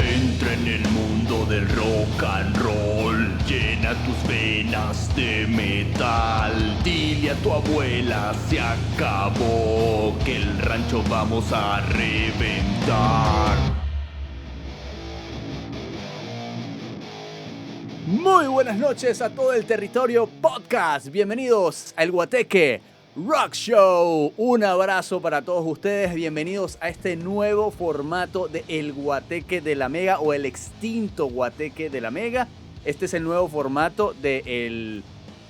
Entra en el mundo del rock and roll, llena tus venas de metal. Dile a tu abuela, se acabó, que el rancho vamos a reventar. Muy buenas noches a todo el territorio podcast. Bienvenidos a El Guateque Rock Show. Un abrazo para todos ustedes. Bienvenidos a este nuevo formato de El Guateque de la Mega o el extinto Guateque de la Mega. Este es el nuevo formato del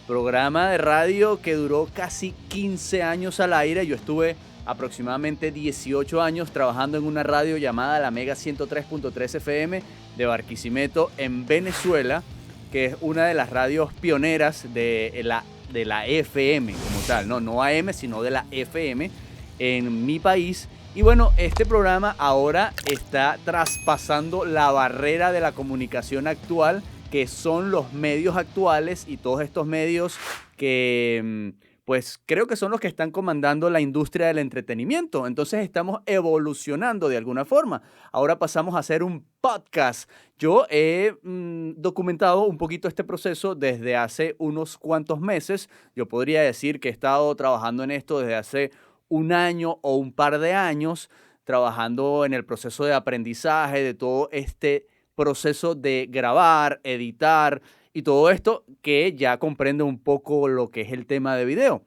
programa de radio que duró casi 15 años al aire. Yo estuve aproximadamente 18 años trabajando en una radio llamada La Mega 103.3 FM de Barquisimeto en Venezuela, que es una de las radios pioneras de la FM como tal, no AM, sino de la FM en mi país. Y bueno, este programa ahora está traspasando la barrera de la comunicación actual, que son los medios actuales y todos estos medios que pues creo que son los que están comandando la industria del entretenimiento. Entonces estamos evolucionando de alguna forma. Ahora pasamos a hacer un podcast. Yo he documentado un poquito este proceso desde hace unos cuantos meses. Yo podría decir que he estado trabajando en esto desde hace un año o un par de años, trabajando en el proceso de aprendizaje, de todo este proceso de grabar, editar y todo esto que ya comprende un poco lo que es el tema de video.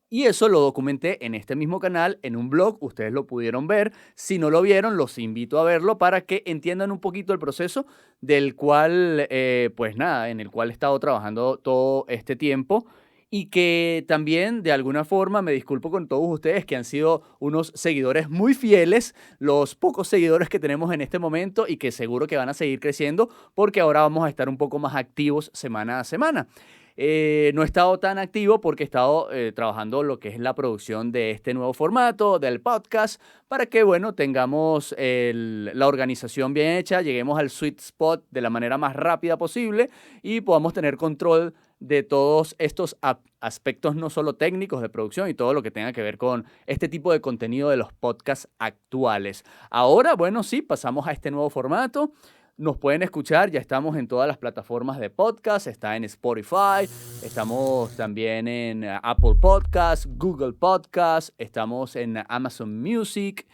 Y eso lo documenté en este mismo canal, en un blog, ustedes lo pudieron ver. Si no lo vieron, los invito a verlo para que entiendan un poquito el proceso del cual, pues nada, en el cual he estado trabajando todo este tiempo. Y que también, de alguna forma, me disculpo con todos ustedes que han sido unos seguidores muy fieles, los pocos seguidores que tenemos en este momento y que seguro que van a seguir creciendo porque ahora vamos a estar un poco más activos semana a semana. No he estado tan activo porque he estado trabajando lo que es la producción de este nuevo formato, del podcast, para que, bueno, tengamos la organización bien hecha, lleguemos al sweet spot de la manera más rápida posible y podamos tener control de todos estos aspectos no solo técnicos de producción y todo lo que tenga que ver con este tipo de contenido de los podcasts actuales. Ahora, bueno, sí, pasamos a este nuevo formato. Nos pueden escuchar, ya estamos en todas las plataformas de podcast, está en Spotify, estamos también en Apple Podcasts, Google Podcasts, estamos en Amazon Music.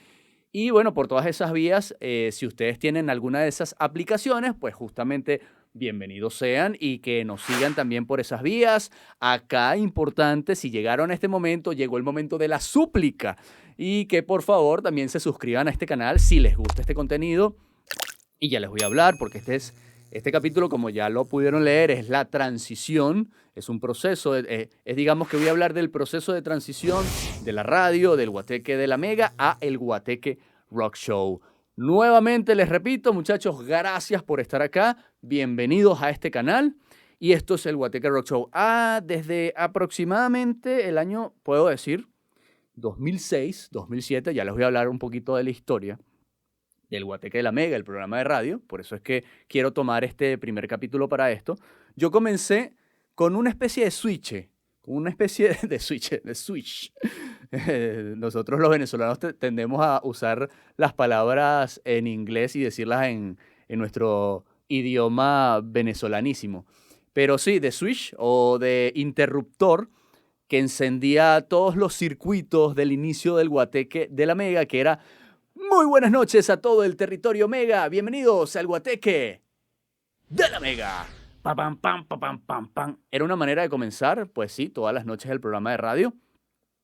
Y bueno, por todas esas vías, si ustedes tienen alguna de esas aplicaciones, pues justamente bienvenidos sean y que nos sigan también por esas vías. Acá, importante, si llegaron a este momento, llegó el momento de la súplica y que por favor también se suscriban a este canal si les gusta este contenido. Y ya les voy a hablar porque este capítulo, como ya lo pudieron leer, es la transición, es un proceso, digamos que voy a hablar del proceso de transición de la radio, del Guateque de la Mega a el Guateque Rock Show. Nuevamente les repito, muchachos, gracias por estar acá, bienvenidos a este canal y esto es el Guateque Rock Show. Desde aproximadamente el año, puedo decir, 2006, 2007, ya les voy a hablar un poquito de la historia del Guateque de la Mega, el programa de radio, por eso es que quiero tomar este primer capítulo para esto. Yo comencé con una especie de switch, switch. Nosotros los venezolanos tendemos a usar las palabras en inglés y decirlas en nuestro idioma venezolanísimo. Pero sí, de switch o de interruptor que encendía todos los circuitos del inicio del Guateque de la Mega, que era: muy buenas noches a todo el territorio Mega. Bienvenidos al Guateque de la Mega. Pa, pam, pam, pa, pam, pam, pam. Era una manera de comenzar, pues sí, todas las noches el programa de radio.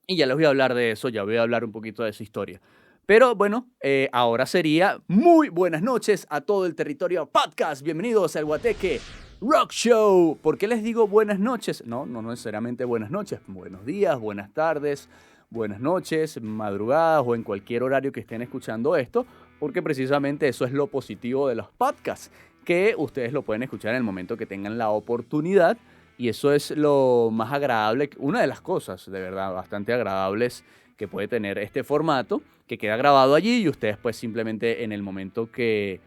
Y ya les voy a hablar de eso, ya voy a hablar un poquito de esa historia. Pero bueno, ahora sería muy buenas noches a todo el territorio podcast. Bienvenidos al Guateque Rock Show. ¿Por qué les digo buenas noches? No necesariamente buenas noches. Buenos días, buenas tardes, buenas noches, madrugadas o en cualquier horario que estén escuchando esto, porque precisamente eso es lo positivo de los podcasts, que ustedes lo pueden escuchar en el momento que tengan la oportunidad y eso es lo más agradable, una de las cosas de verdad bastante agradables que puede tener este formato, que queda grabado allí y ustedes pues simplemente en el momento que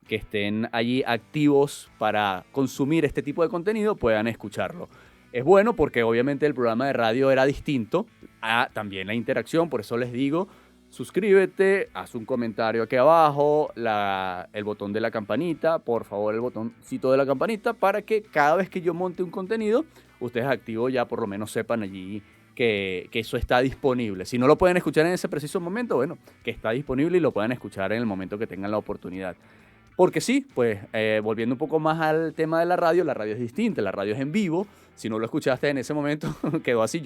estén allí activos para consumir este tipo de contenido puedan escucharlo. Es bueno porque obviamente el programa de radio era distinto a también la interacción, por eso les digo, suscríbete, haz un comentario aquí abajo, el botón de la campanita, por favor el botoncito de la campanita, para que cada vez que yo monte un contenido, ustedes activos ya por lo menos sepan allí que eso está disponible. Si no lo pueden escuchar en ese preciso momento, bueno, que está disponible y lo puedan escuchar en el momento que tengan la oportunidad. Porque sí, pues volviendo un poco más al tema de la radio es distinta, la radio es en vivo. Si no lo escuchaste en ese momento, quedó así.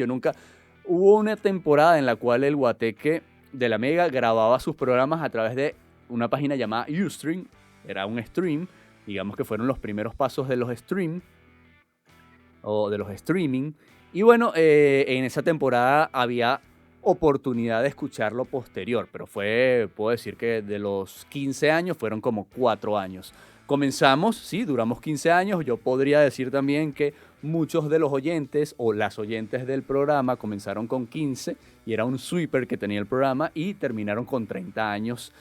Hubo una temporada en la cual el Guateque de la Mega grababa sus programas a través de una página llamada Ustream. Era un stream, digamos que fueron los primeros pasos de los stream o de los streaming. Y bueno, en esa temporada había oportunidad de escuchar lo posterior, pero puedo decir que de los 15 años fueron como 4 años. Comenzamos, sí, duramos 15 años. Yo podría decir también que muchos de los oyentes o las oyentes del programa comenzaron con 15 y era un sweeper que tenía el programa y terminaron con 30 años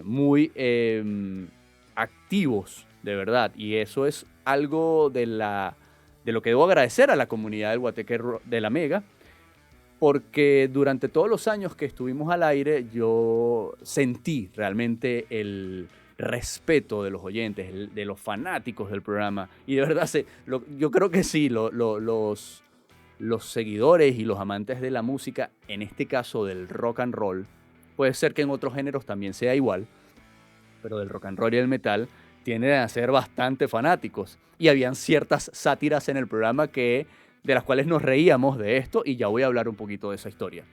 muy activos, de verdad. Y eso es algo de lo que debo agradecer a la comunidad del Guateque de la Mega, porque durante todos los años que estuvimos al aire yo sentí realmente el respeto de los oyentes, de los fanáticos del programa. Y de verdad, yo creo que sí, los seguidores y los amantes de la música, en este caso del rock and roll, puede ser que en otros géneros también sea igual, pero del rock and roll y el metal tienden a ser bastante fanáticos. Y habían ciertas sátiras en el programa de las cuales nos reíamos de esto, y ya voy a hablar un poquito de esa historia.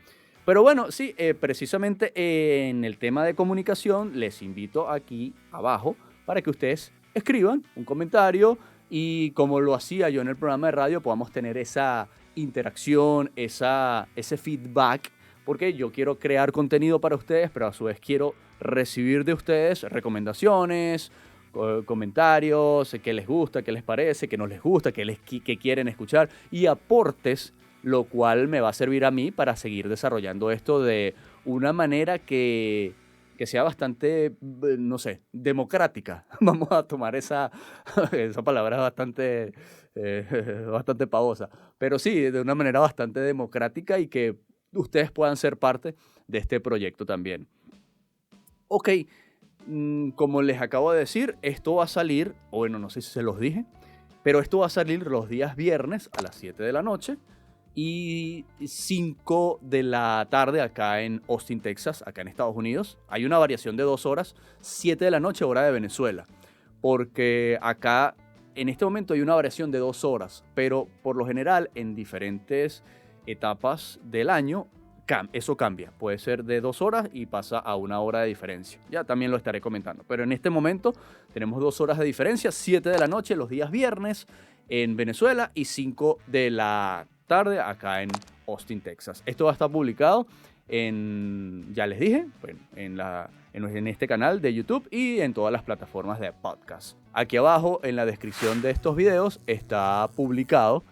Pero bueno, sí, precisamente en el tema de comunicación les invito aquí abajo para que ustedes escriban un comentario y, como lo hacía yo en el programa de radio, podamos tener esa interacción, ese feedback, porque yo quiero crear contenido para ustedes, pero a su vez quiero recibir de ustedes recomendaciones, comentarios, qué les gusta, qué les parece, qué no les gusta, qué quieren escuchar, y aportes, lo cual me va a servir a mí para seguir desarrollando esto de una manera que sea bastante, no sé, democrática. Vamos a tomar esa palabra bastante pavosa, pero sí, de una manera bastante democrática, y que ustedes puedan ser parte de este proyecto también. Ok. Como les acabo de decir, esto va a salir, o bueno, no sé si se los dije, pero esto va a salir los días viernes a las 7 de la noche y 5 de la tarde acá en Austin, Texas, acá en Estados Unidos. Hay una variación de 2 horas, 7 de la noche, hora de Venezuela, porque acá en este momento hay una variación de 2 horas, pero por lo general en diferentes etapas del año eso cambia, puede ser de 2 horas y pasa a 1 hora de diferencia. Ya también lo estaré comentando, pero en este momento tenemos 2 horas de diferencia, 7 de la noche los días viernes en Venezuela y 5 de la tarde acá en Austin, Texas. Esto va a estar publicado ya les dije, bueno, en este canal de YouTube y en todas las plataformas de podcast. Aquí abajo en la descripción de estos videos está publicado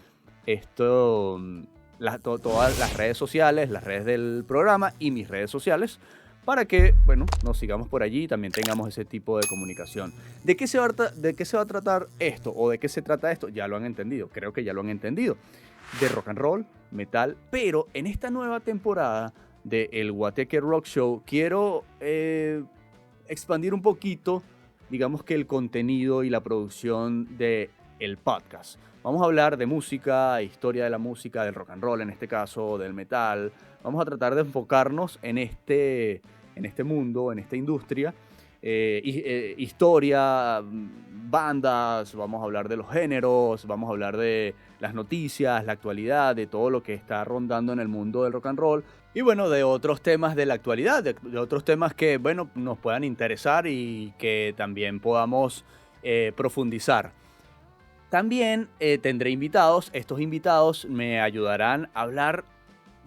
todas las redes sociales, las redes del programa y mis redes sociales, para que, bueno, nos sigamos por allí y también tengamos ese tipo de comunicación. ¿De qué se va a tratar esto? ¿O de qué se trata esto? Ya lo han entendido, creo que ya lo han entendido. De rock and roll, metal, pero en esta nueva temporada de El Guateque Rock Show quiero expandir un poquito, digamos que el contenido y la producción de el podcast. Vamos a hablar de música, historia de la música, del rock and roll en este caso, del metal. Vamos a tratar de enfocarnos en este mundo, en esta industria. Historia, bandas, vamos a hablar de los géneros, vamos a hablar de las noticias, la actualidad, de todo lo que está rondando en el mundo del rock and roll. Y bueno, de otros temas de la actualidad, de otros temas que, bueno, nos puedan interesar y que también podamos profundizar. También tendré invitados. Estos invitados me ayudarán a hablar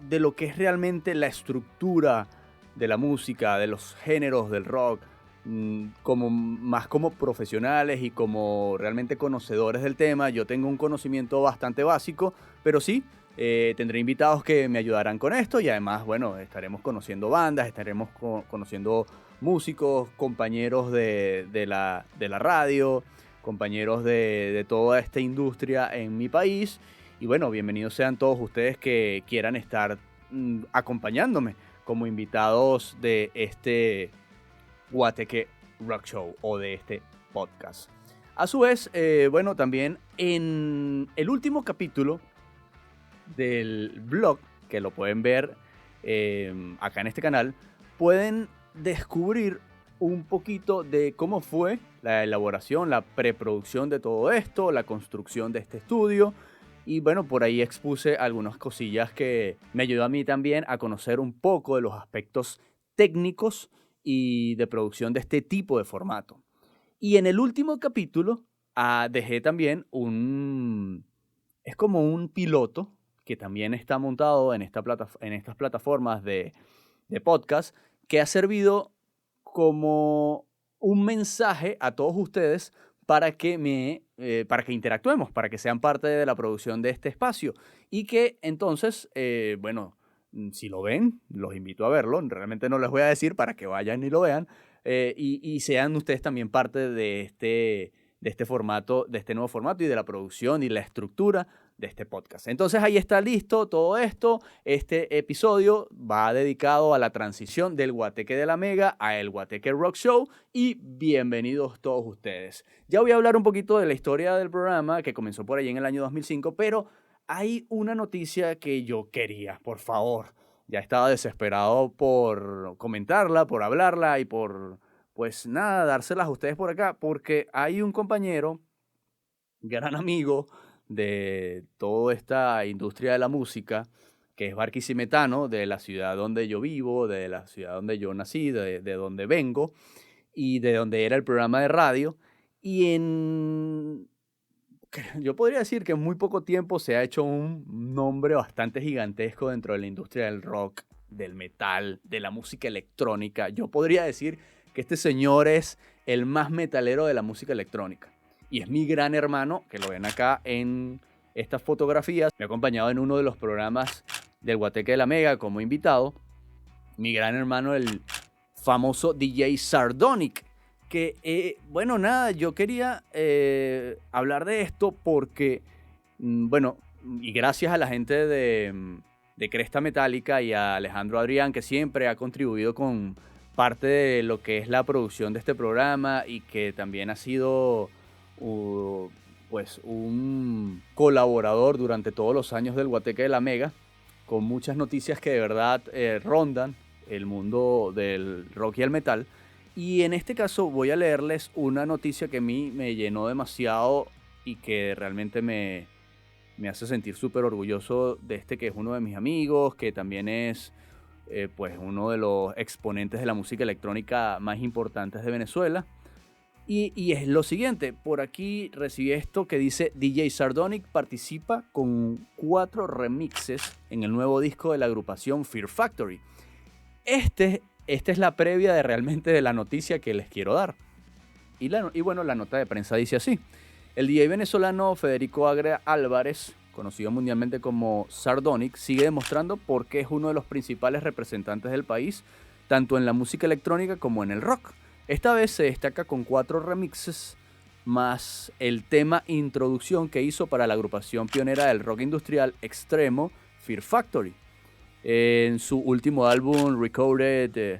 de lo que es realmente la estructura de la música, de los géneros del rock, más como profesionales y como realmente conocedores del tema. Yo tengo un conocimiento bastante básico, pero sí, tendré invitados que me ayudarán con esto, y además, bueno, estaremos conociendo bandas, estaremos conociendo músicos, compañeros de la radio, compañeros de toda esta industria en mi país. Y bueno, bienvenidos sean todos ustedes que quieran estar acompañándome como invitados de este Guateque Rock Show o de este podcast. A su vez, bueno, también en el último capítulo del blog, que lo pueden ver acá en este canal, pueden descubrir un poquito de cómo fue la elaboración, la preproducción de todo esto, la construcción de este estudio. Y bueno, por ahí expuse algunas cosillas que me ayudó a mí también a conocer un poco de los aspectos técnicos y de producción de este tipo de formato. Y en el último capítulo dejé también es como un piloto que también está montado en estas plataformas de podcast, que ha servido como un mensaje a todos ustedes para que interactuemos, para que sean parte de la producción de este espacio. Y que entonces, bueno, si lo ven, los invito a verlo. Realmente no les voy a decir para que vayan y lo vean. Y sean ustedes también parte de este formato, de este nuevo formato y de la producción y la estructura de este podcast. Entonces ahí está listo todo esto. Este episodio va dedicado a la transición del Guateque de la Mega a el Guateque Rock Show, y bienvenidos todos ustedes. Ya voy a hablar un poquito de la historia del programa, que comenzó por ahí en el año 2005, pero hay una noticia que yo quería, por favor. Ya estaba desesperado por comentarla, por hablarla y por, pues nada, dárselas a ustedes por acá, porque hay un compañero, gran amigo de toda esta industria de la música, que es Barquisimetano, de la ciudad donde yo vivo, de la ciudad donde yo nací, de donde vengo y de donde era el programa de radio. Y yo podría decir que en muy poco tiempo se ha hecho un nombre bastante gigantesco dentro de la industria del rock, del metal, de la música electrónica. Yo podría decir que este señor es el más metalero de la música electrónica. Y es mi gran hermano, que lo ven acá en estas fotografías. Me ha acompañado en uno de los programas del Guateque de la Mega como invitado. Mi gran hermano, el famoso DJ Sardonic. Que, bueno, nada, yo quería hablar de esto porque, bueno, y gracias a la gente de Cresta Metálica y a Alejandro Adrián, que siempre ha contribuido con parte de lo que es la producción de este programa y que también ha sido pues un colaborador durante todos los años del Guateque de la Mega, con muchas noticias que de verdad rondan el mundo del rock y el metal. Y en este caso voy a leerles una noticia que a mí me llenó demasiado y que realmente me hace sentir súper orgulloso de que es uno de mis amigos, que también es pues uno de los exponentes de la música electrónica más importantes de Venezuela. Y es lo siguiente, por aquí recibí esto que dice: DJ Sardonic participa con 4 remixes en el nuevo disco de la agrupación Fear Factory. Esta es la previa de la noticia que les quiero dar. Y bueno, la nota de prensa dice así: el DJ venezolano Federico Agre Álvarez, conocido mundialmente como Sardonic, sigue demostrando por qué es uno de los principales representantes del país, tanto en la música electrónica como en el rock. Esta vez se destaca con 4 remixes, más el tema introducción que hizo para la agrupación pionera del rock industrial extremo, Fear Factory, en su último álbum Recorded,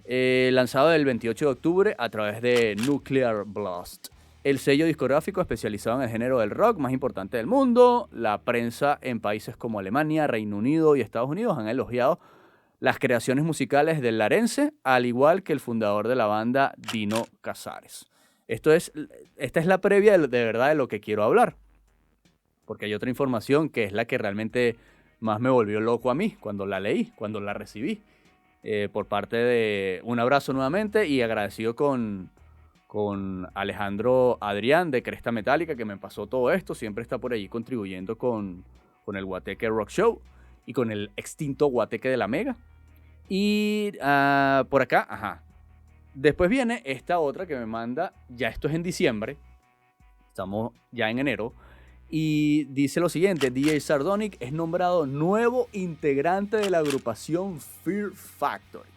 lanzado el 28 de octubre a través de Nuclear Blast, el sello discográfico especializado en el género del rock más importante del mundo. La prensa en países como Alemania, Reino Unido y Estados Unidos han elogiado las creaciones musicales del larense, al igual que el fundador de la banda, Dino Casares. Esta es la previa de verdad de lo que quiero hablar, porque hay otra información que es la que realmente más me volvió loco a mí cuando la leí, cuando la recibí, por parte de... Un abrazo nuevamente y agradecido con Alejandro Adrián de Cresta Metálica, que me pasó todo esto. Siempre está por allí contribuyendo con el Guateque Rock Show y con el extinto Guateque de la Mega. Y por acá, después viene esta otra que me manda, ya esto es en diciembre, estamos ya en enero, y dice lo siguiente: DJ Sardonic es nombrado nuevo integrante de la agrupación Fear Factory.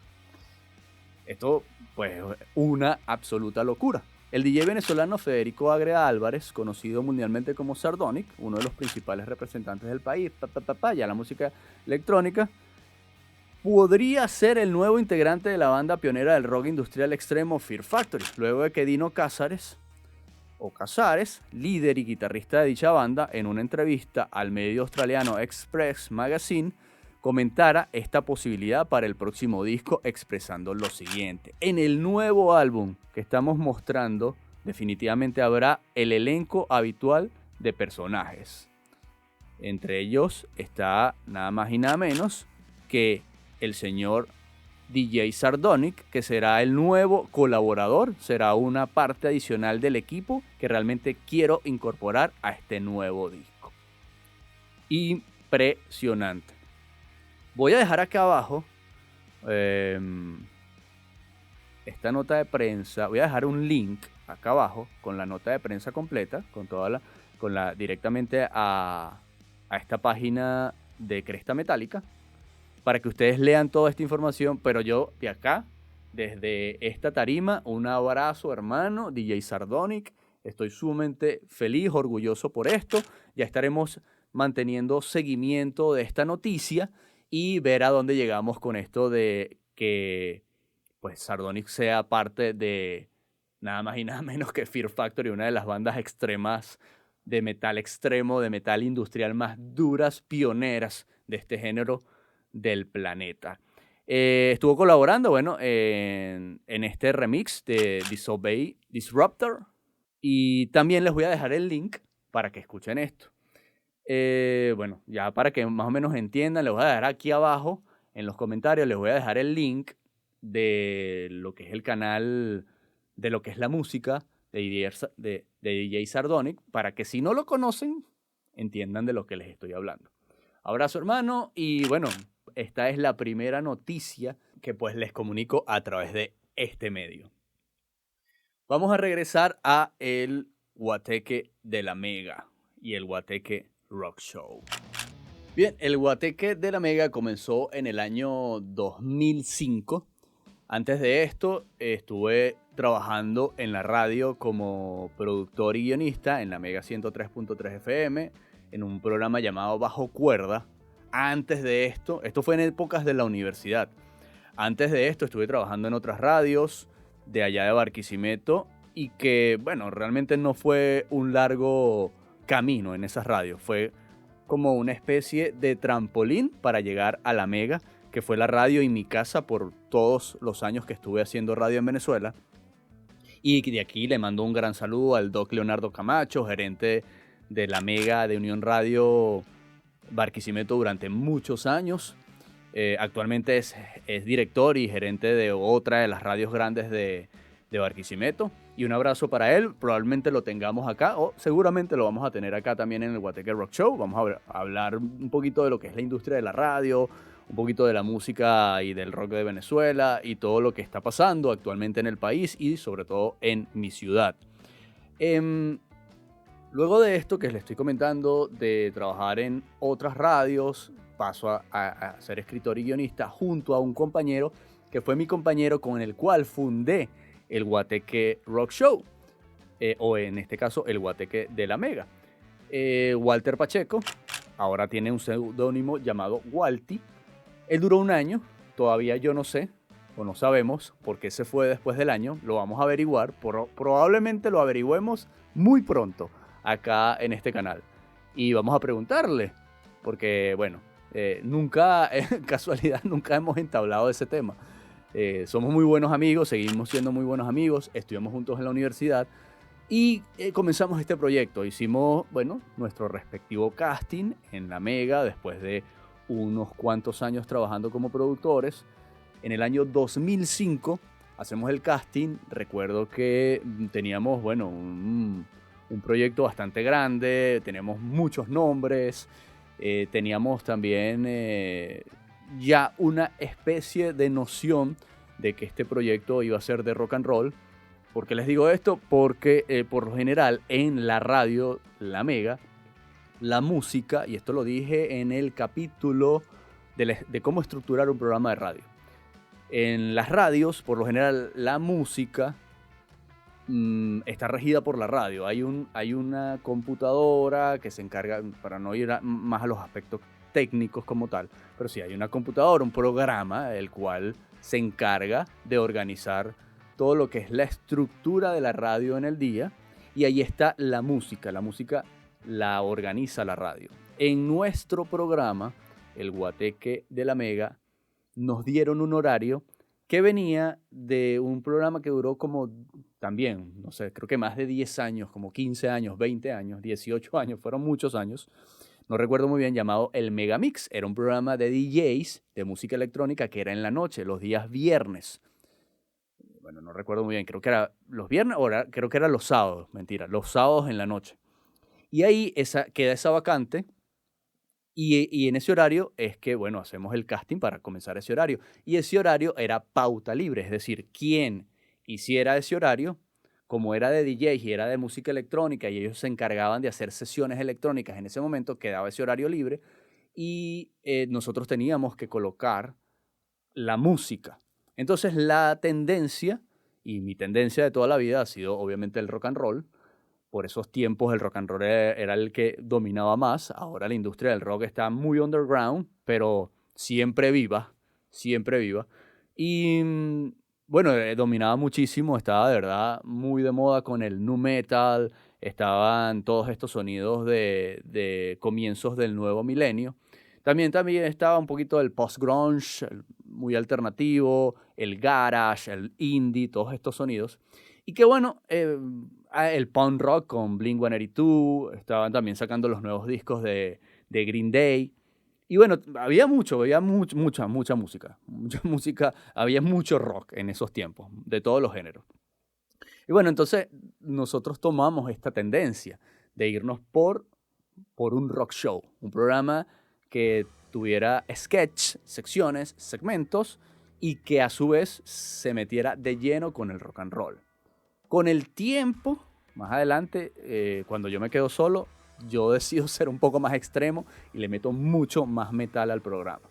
Esto, pues, una absoluta locura. El DJ venezolano Federico Agre Álvarez, conocido mundialmente como Sardonic, uno de los principales representantes del país, ya la música electrónica, podría ser el nuevo integrante de la banda pionera del rock industrial extremo Fear Factory, luego de que Dino Cazares, líder y guitarrista de dicha banda, en una entrevista al medio australiano Express Magazine, comentara esta posibilidad para el próximo disco, expresando lo siguiente: en el nuevo álbum que estamos mostrando, definitivamente habrá el elenco habitual de personajes. Entre ellos está nada más y nada menos que el señor DJ Sardonic, que será el nuevo colaborador, será una parte adicional del equipo que realmente quiero incorporar a este nuevo disco. Impresionante. Voy a dejar acá abajo esta nota de prensa. Voy a dejar un link acá abajo con la nota de prensa completa, directamente a esta página de Cresta Metálica, para que ustedes lean toda esta información. Pero yo de acá, desde esta tarima, un abrazo, hermano, DJ Sardonic. Estoy sumamente feliz, orgulloso por esto. Ya estaremos manteniendo seguimiento de esta noticia y ver a dónde llegamos con esto de que pues Sardonic sea parte de nada más y nada menos que Fear Factory, una de las bandas extremas de metal extremo, de metal industrial más duras, pioneras de este género del planeta. Estuvo colaborando, bueno, en este remix de Disobey Disruptor, y también les voy a dejar el link para que escuchen esto. Bueno, ya para que más o menos entiendan, les voy a dejar aquí abajo en los comentarios, les voy a dejar el link de lo que es el canal, de lo que es la música de DJ Sardonic, para que si no lo conocen, entiendan de lo que les estoy hablando. Abrazo, hermano, y bueno, esta es la primera noticia que pues les comunico a través de este medio. Vamos a regresar a el Guateque de la Mega y el Guateque Rock Show. Bien, el Guateque de la Mega comenzó en el año 2005. Antes de esto estuve trabajando en la radio como productor y guionista en la Mega 103.3 FM, en un programa llamado Bajo Cuerda. Antes de esto fue en épocas de la universidad. Antes de esto estuve trabajando en otras radios de allá de Barquisimeto, y que, bueno, realmente no fue un largo camino en esas radios. Fue como una especie de trampolín para llegar a la Mega, que fue la radio y mi casa por todos los años que estuve haciendo radio en Venezuela. Y de aquí le mando un gran saludo al Doc Leonardo Camacho, gerente de la Mega de Unión Radio Barquisimeto durante muchos años. Actualmente es director y gerente de otra de las radios grandes de Barquisimeto. Y un abrazo para él. Probablemente lo tengamos acá, o seguramente lo vamos a tener acá también en el Guateque Rock Show. Vamos a hablar un poquito de lo que es la industria de la radio, un poquito de la música y del rock de Venezuela y todo lo que está pasando actualmente en el país y sobre todo en mi ciudad. Luego de esto que les estoy comentando, de trabajar en otras radios, paso a ser escritor y guionista junto a un compañero que fue mi compañero con el cual fundé el Guateque Rock Show, o en este caso el Guateque de la Mega. Walter Pacheco ahora tiene un seudónimo llamado Walty. Él duró un año, todavía yo no sé, o no sabemos por qué se fue después del año. Lo vamos a averiguar, probablemente lo averigüemos muy pronto acá en este canal. Y vamos a preguntarle, porque bueno, nunca, casualidad, nunca hemos entablado ese tema. Somos muy buenos amigos, seguimos siendo muy buenos amigos, estudiamos juntos en la universidad y comenzamos este proyecto. Hicimos, bueno, nuestro respectivo casting en la Mega después de unos cuantos años trabajando como productores. En el año 2005 hacemos el casting. Recuerdo que teníamos, bueno, un proyecto bastante grande, teníamos muchos nombres, teníamos también ya una especie de noción de que este proyecto iba a ser de rock and roll. ¿Por qué les digo esto? Porque por lo general en la radio, la Mega, la música, y esto lo dije en el capítulo de cómo estructurar un programa de radio. En las radios, por lo general, la música está regida por la radio. Hay una computadora que se encarga, para no ir más a los aspectos técnicos como tal, pero sí hay una computadora, un programa, el cual se encarga de organizar todo lo que es la estructura de la radio en el día, y ahí está la música. La música la organiza la radio. En nuestro programa, el Guateque de la Mega, nos dieron un horario que venía de un programa que duró como también, no sé, creo que más de 10 años, como 15 años, 20 años, 18 años, fueron muchos años, no recuerdo muy bien, llamado El Megamix. Era un programa de DJs de música electrónica que era en la noche, los días viernes. Bueno, no recuerdo muy bien, creo que era los viernes, o creo que era los sábados, mentira, los sábados en la noche. Y ahí queda esa vacante. Y en ese horario es que, bueno, hacemos el casting para comenzar ese horario. Y ese horario era pauta libre, es decir, quien hiciera ese horario, como era de DJ y era de música electrónica y ellos se encargaban de hacer sesiones electrónicas en ese momento, quedaba ese horario libre y nosotros teníamos que colocar la música. Entonces la tendencia, y mi tendencia de toda la vida ha sido obviamente el rock and roll. Por esos tiempos el rock and roll era el que dominaba más. Ahora la industria del rock está muy underground, pero siempre viva, siempre viva. Y bueno, dominaba muchísimo, estaba de verdad muy de moda con el nu metal, estaban todos estos sonidos de comienzos del nuevo milenio. También estaba un poquito el post-grunge, muy alternativo, el garage, el indie, todos estos sonidos. Y que bueno, el punk rock con Blink-182, estaban también sacando los nuevos discos de Green Day. Y bueno, había mucha música, había mucho rock en esos tiempos, de todos los géneros. Y bueno, entonces nosotros tomamos esta tendencia de irnos por un rock show, un programa que tuviera sketch, secciones, segmentos, y que a su vez se metiera de lleno con el rock and roll. Con el tiempo, más adelante, cuando yo me quedo solo, yo decido ser un poco más extremo y le meto mucho más metal al programa.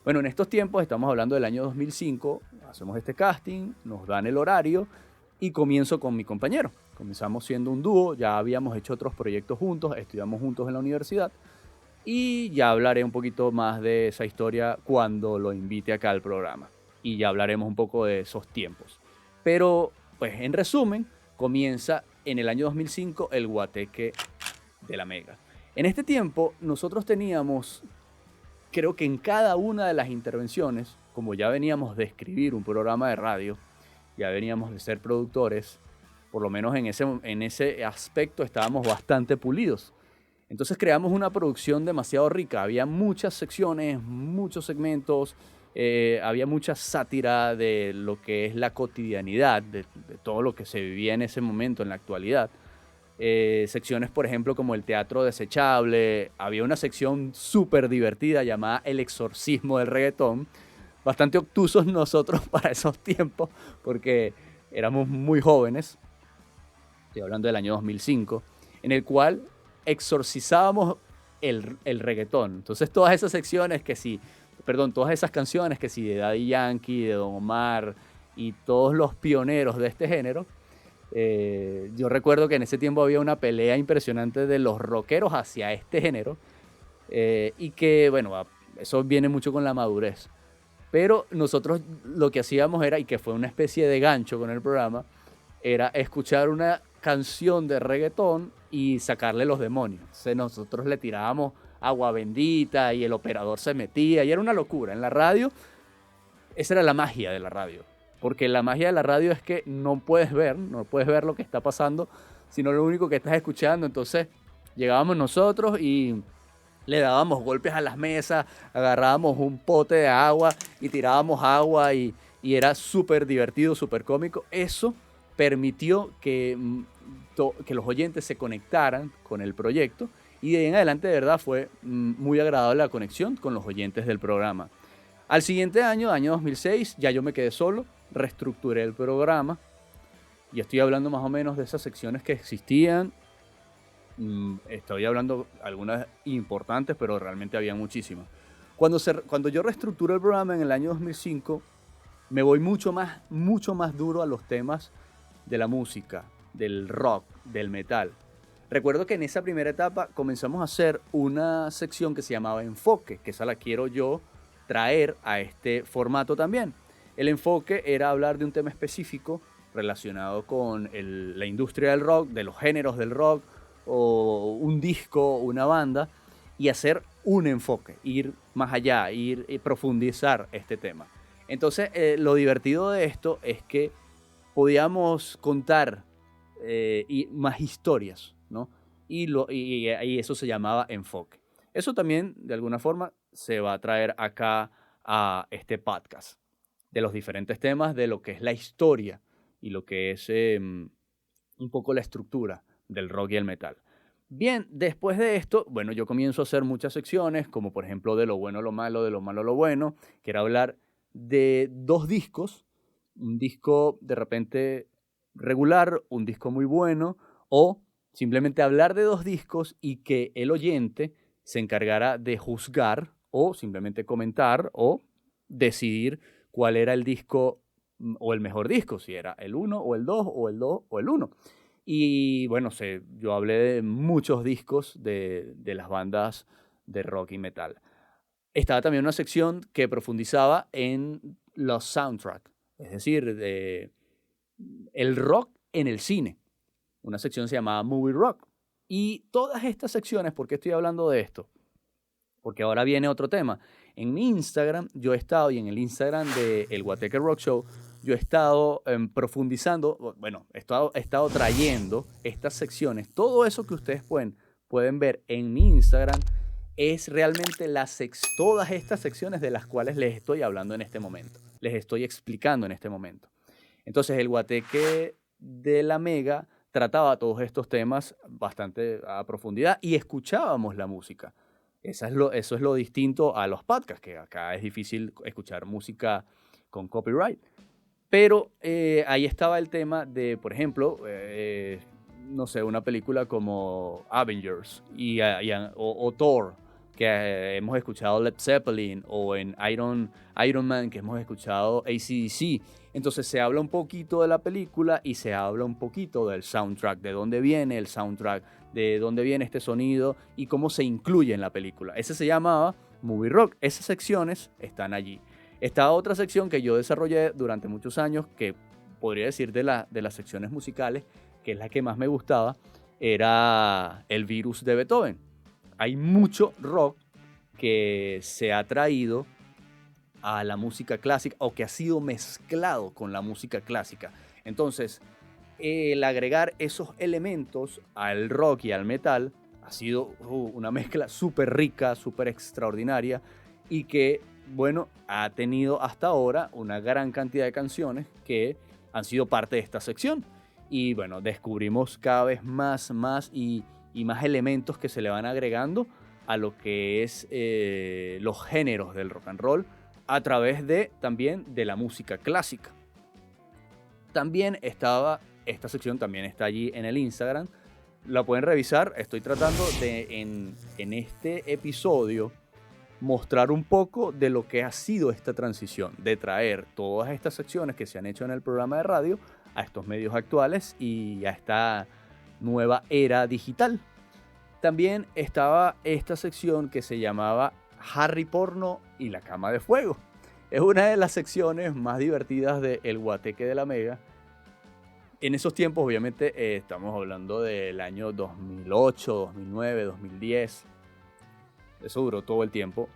Bueno, en estos tiempos, estamos hablando del año 2005, hacemos este casting, nos dan el horario y comienzo con mi compañero. Comenzamos siendo un dúo, ya habíamos hecho otros proyectos juntos, estudiamos juntos en la universidad y ya hablaré un poquito más de esa historia cuando lo invite acá al programa. Y ya hablaremos un poco de esos tiempos. Pero, pues en resumen, comienza en el año 2005 el Guateque de la Mega. En este tiempo nosotros teníamos, creo que en cada una de las intervenciones, como ya veníamos de escribir un programa de radio, ya veníamos de ser productores, por lo menos en ese aspecto estábamos bastante pulidos. Entonces creamos una producción demasiado rica, había muchas secciones, muchos segmentos, había mucha sátira de lo que es la cotidianidad, de todo lo que se vivía en ese momento, en la actualidad. Secciones, por ejemplo, como el teatro desechable. Había una sección súper divertida llamada El exorcismo del reggaetón. Bastante obtusos nosotros para esos tiempos, porque éramos muy jóvenes. Estoy hablando del año 2005, en el cual exorcizábamos el reggaetón. Entonces todas esas secciones todas esas canciones que sí, de Daddy Yankee, de Don Omar y todos los pioneros de este género. Yo recuerdo que en ese tiempo había una pelea impresionante de los rockeros hacia este género, y que, bueno, eso viene mucho con la madurez. Pero nosotros lo que hacíamos era, y que fue una especie de gancho con el programa, era escuchar una canción de reggaetón y sacarle los demonios. Entonces nosotros le tirábamos agua bendita y el operador se metía y era una locura. En la radio, esa era la magia de la radio. Porque la magia de la radio es que no puedes ver lo que está pasando, sino lo único que estás escuchando. Entonces llegábamos nosotros y le dábamos golpes a las mesas, agarrábamos un pote de agua y tirábamos agua y era súper divertido, súper cómico. Eso permitió que los oyentes se conectaran con el proyecto y de ahí en adelante de verdad fue muy agradable la conexión con los oyentes del programa. Al siguiente año 2006, ya yo me quedé solo, reestructuré el programa y estoy hablando más o menos de esas secciones que existían. Estoy hablando algunas importantes, pero realmente había muchísimas. Cuando yo reestructuré el programa en el año 2005, me voy mucho más duro a los temas de la música. del rock, del metal. Recuerdo que en esa primera etapa comenzamos a hacer una sección que se llamaba Enfoque, que esa la quiero yo traer a este formato también. El enfoque era hablar de un tema específico relacionado con la industria del rock, de los géneros del rock, o un disco, una banda, y hacer un enfoque, ir más allá, ir y profundizar este tema. Entonces, lo divertido de esto es que podíamos contar más historias, ¿no? Y eso se llamaba enfoque. Eso también, de alguna forma, se va a traer acá a este podcast, de los diferentes temas, de lo que es la historia y lo que es un poco la estructura del rock y el metal. Bien, después de esto, bueno, yo comienzo a hacer muchas secciones, como por ejemplo de lo bueno, lo malo, de lo malo, lo bueno. Quiero hablar de 2 discos, un disco de repente regular, un disco muy bueno, o simplemente hablar de 2 discos y que el oyente se encargara de juzgar o simplemente comentar o decidir cuál era el disco o el mejor disco, si era el 1 o el 2 o el 2 o el 1. Y bueno, yo hablé de muchos discos de las bandas de rock y metal. Estaba también una sección que profundizaba en los soundtracks, es decir, el rock en el cine. Una sección se llamaba Movie Rock. Y todas estas secciones, ¿por qué estoy hablando de esto? Porque ahora viene otro tema. En mi Instagram, yo he estado, y en el Instagram de El Guateque Rock Show, yo he estado profundizando, bueno, he estado trayendo estas secciones. Todo eso que ustedes pueden ver en mi Instagram es realmente todas estas secciones de las cuales les estoy hablando en este momento. Les estoy explicando en este momento. Entonces, el Guateque de la Mega trataba todos estos temas bastante a profundidad y escuchábamos la música. Eso es lo distinto a los podcasts, que acá es difícil escuchar música con copyright. Pero ahí estaba el tema de, por ejemplo, no sé, una película como Avengers o Thor, que hemos escuchado Led Zeppelin, o en Iron Man, que hemos escuchado AC/DC. Entonces se habla un poquito de la película y se habla un poquito del soundtrack, de dónde viene el soundtrack, de dónde viene este sonido y cómo se incluye en la película. Ese se llamaba Movie Rock. Esas secciones están allí. Esta otra sección que yo desarrollé durante muchos años, que podría decir de las secciones musicales, que es la que más me gustaba, era El Virus de Beethoven. Hay mucho rock que se ha traído a la música clásica o que ha sido mezclado con la música clásica. Entonces, el agregar esos elementos al rock y al metal ha sido una mezcla súper rica, súper extraordinaria y que, bueno, ha tenido hasta ahora una gran cantidad de canciones que han sido parte de esta sección. Y bueno, descubrimos cada vez más y más elementos que se le van agregando a lo que es los géneros del rock and roll a través también de la música clásica. También esta sección también está allí en el Instagram. La pueden revisar. Estoy tratando de, en este episodio, mostrar un poco de lo que ha sido esta transición, de traer todas estas secciones que se han hecho en el programa de radio a estos medios actuales y a esta nueva era digital. También estaba esta sección que se llamaba Harry Porno y la Cama de Fuego. Es una de las secciones más divertidas de El Guateque de la Mega. En esos tiempos, obviamente, estamos hablando del año 2008, 2009, 2010. Eso duró todo el tiempo.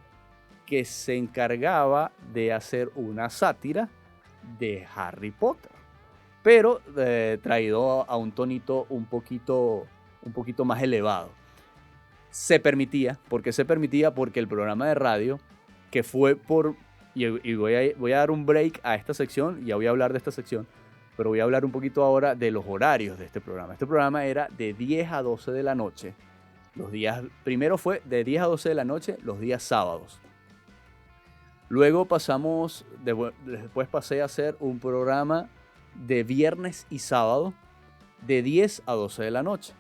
Que se encargaba de hacer una sátira de Harry Potter, pero traído a un tonito un poquito más elevado. Se permitía. ¿Por qué se permitía? Porque el programa de radio, que fue y voy a dar un break a esta sección, ya voy a hablar de esta sección, pero voy a hablar un poquito ahora de los horarios de este programa. Este programa era de 10 a 12 de la noche. Primero fue de 10 a 12 de la noche los días sábados. Luego después pasé a hacer un programa de viernes y sábado de 10 a 12 de la noche.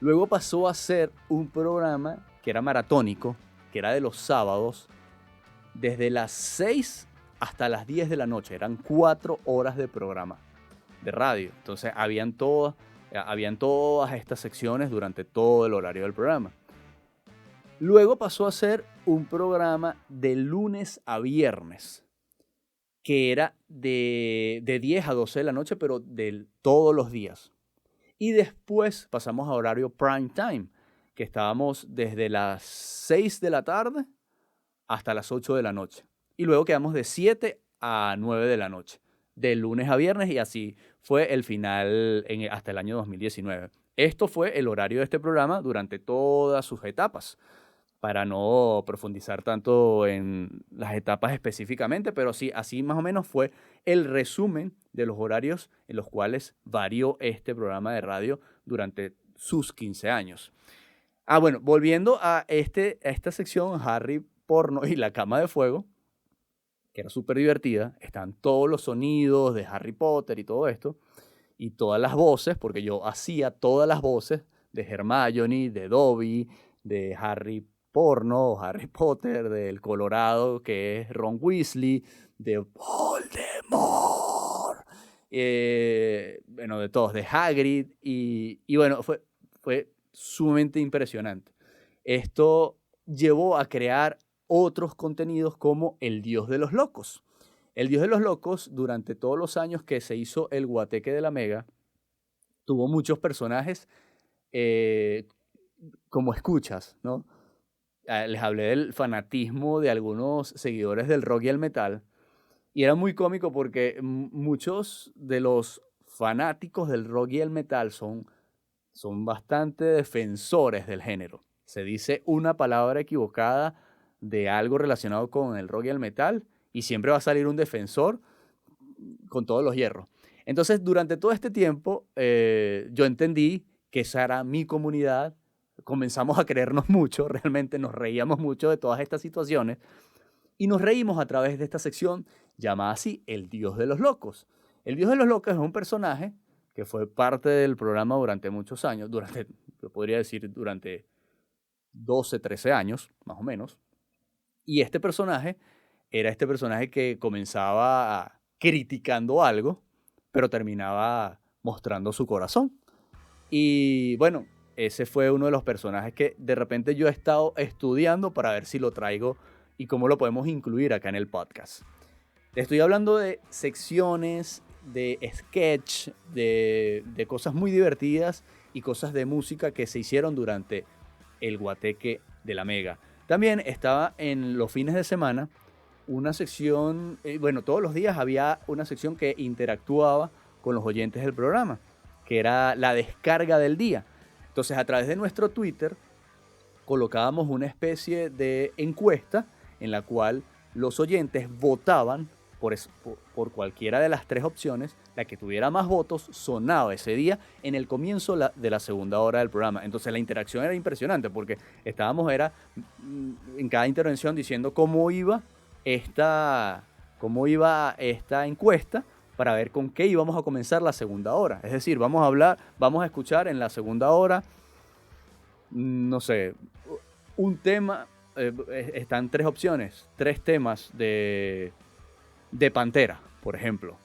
Luego pasó a ser un programa que era maratónico, que era de los sábados, desde las 6 hasta las 10 de la noche. Eran 4 horas de programa. de radio. Entonces habían todas estas secciones durante todo el horario del programa. Luego pasó a ser un programa de lunes a viernes, que era de 10 a 12 de la noche, pero de todos los días. Y después pasamos a horario prime time, que estábamos desde las 6 de la tarde hasta las 8 de la noche. Y luego quedamos de 7 a 9 de la noche, de lunes a viernes, y así fue el final hasta el año 2019. Esto fue el horario de este programa durante todas sus etapas, para no profundizar tanto en las etapas específicamente, pero sí, así más o menos fue el resumen de los horarios en los cuales varió este programa de radio durante sus 15 años. Bueno, volviendo a esta sección, Harry Porno y la Cama de Fuego, que era súper divertida, están todos los sonidos de Harry Potter y todo esto, y todas las voces, porque yo hacía todas las voces de Hermione, de Dobby, de Harry Porno o Harry Potter, del Colorado, que es Ron Weasley, de Voldemort, bueno, de todos, de Hagrid, y bueno, fue sumamente impresionante. Esto llevó a crear otros contenidos como El Dios de los Locos. El Dios de los Locos, durante todos los años que se hizo el Guateque de la Mega, tuvo muchos personajes como escuchas, ¿no? Les hablé del fanatismo de algunos seguidores del rock y el metal, y era muy cómico porque muchos de los fanáticos del rock y el metal son bastante defensores del género. Se dice una palabra equivocada de algo relacionado con el rock y el metal y siempre va a salir un defensor con todos los hierros. Entonces, durante todo este tiempo, yo entendí que esa era mi comunidad. Comenzamos a creernos mucho, realmente nos reíamos mucho de todas estas situaciones y nos reímos a través de esta sección llamada así El Dios de los Locos. El Dios de los Locos es un personaje que fue parte del programa durante muchos años, yo podría decir durante 12, 13 años, más o menos. Y este personaje era este personaje que comenzaba criticando algo, pero terminaba mostrando su corazón. Y bueno, ese fue uno de los personajes que de repente yo he estado estudiando para ver si lo traigo y cómo lo podemos incluir acá en el podcast. Te estoy hablando de secciones, de sketch, de cosas muy divertidas y cosas de música que se hicieron durante el Guateque de la Mega. También estaba en los fines de semana una sección, bueno, todos los días había una sección que interactuaba con los oyentes del programa, que era la descarga del día. Entonces, a través de nuestro Twitter colocábamos una especie de encuesta en la cual los oyentes votaban por cualquiera de las tres opciones. La que tuviera más votos sonaba ese día en el comienzo de la segunda hora del programa. Entonces la interacción era impresionante porque estábamos en cada intervención diciendo cómo iba esta encuesta para ver con qué íbamos a comenzar la segunda hora. Es decir, vamos a escuchar en la segunda hora, no sé, un tema, están tres opciones, tres temas de Pantera, por ejemplo.